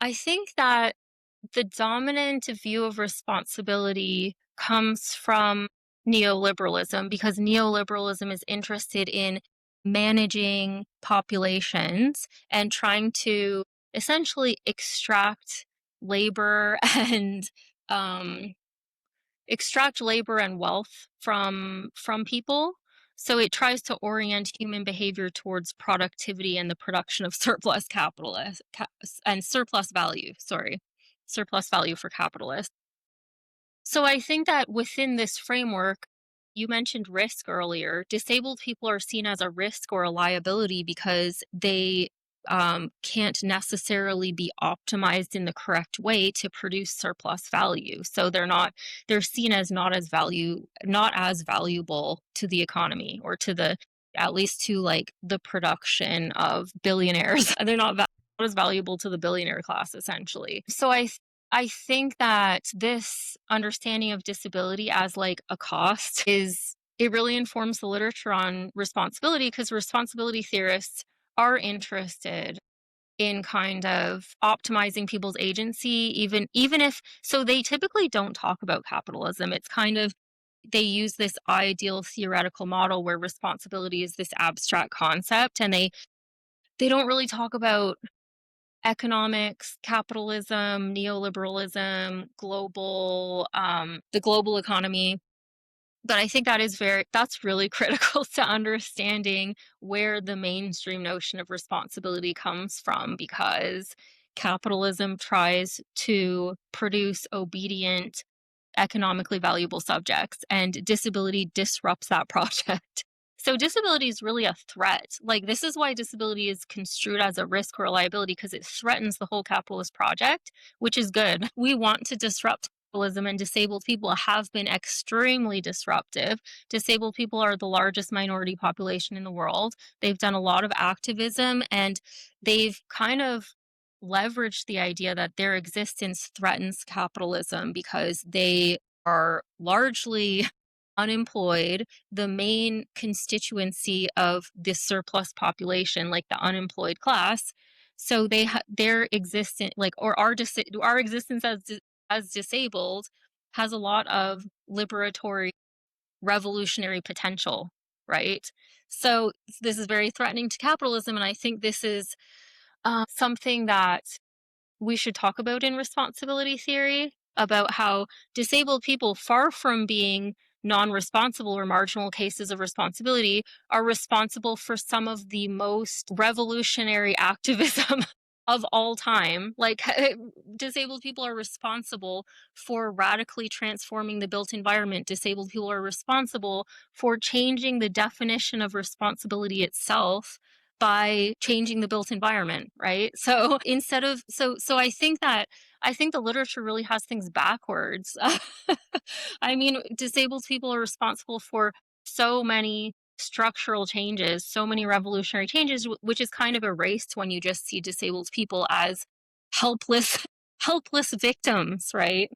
I think that the dominant view of responsibility comes from neoliberalism because neoliberalism is interested in managing populations and trying to essentially labor um, extract labor and wealth from people. So it tries to orient human behavior towards productivity and the production of surplus and surplus value for capitalists. So I think that within this framework, you mentioned risk earlier. Disabled people are seen as a risk or a liability because they can't necessarily be optimized in the correct way to produce surplus value. So they're seen as not as valuable to the economy or at least to like the production of billionaires. They're not as valuable to the billionaire class, essentially. So I think that this understanding of disability as like a cost it really informs the literature on responsibility because responsibility theorists are interested in kind of optimizing people's agency, even if so they typically don't talk about capitalism. It's kind of they use this ideal theoretical model where responsibility is this abstract concept and they don't really talk about economics, capitalism, neoliberalism, the global economy. But I think that's really critical to understanding where the mainstream notion of responsibility comes from, because capitalism tries to produce obedient, economically valuable subjects, and disability disrupts that project. So disability is really a threat. Like, this is why disability is construed as a risk or a liability, because it threatens the whole capitalist project, which is good. We want to disrupt capitalism, and disabled people have been extremely disruptive. Disabled people are the largest minority population in the world. They've done a lot of activism, and they've kind of leveraged the idea that their existence threatens capitalism because they are largely unemployed, the main constituency of this surplus population, like the unemployed class. So their existence, like, or our existence as disabled, has a lot of liberatory, revolutionary potential, right? So this is very threatening to capitalism, and I think this is something that we should talk about in responsibility theory, about how disabled people, far from being non-responsible or marginal cases of responsibility, are responsible for some of the most revolutionary activism of all time. Like, disabled people are responsible for radically transforming the built environment. Disabled people are responsible for changing the definition of responsibility itself by changing the built environment, right? So instead of I think the literature really has things backwards. I mean, disabled people are responsible for so many structural changes, so many revolutionary changes, which is kind of erased when you just see disabled people as helpless helpless victims, right?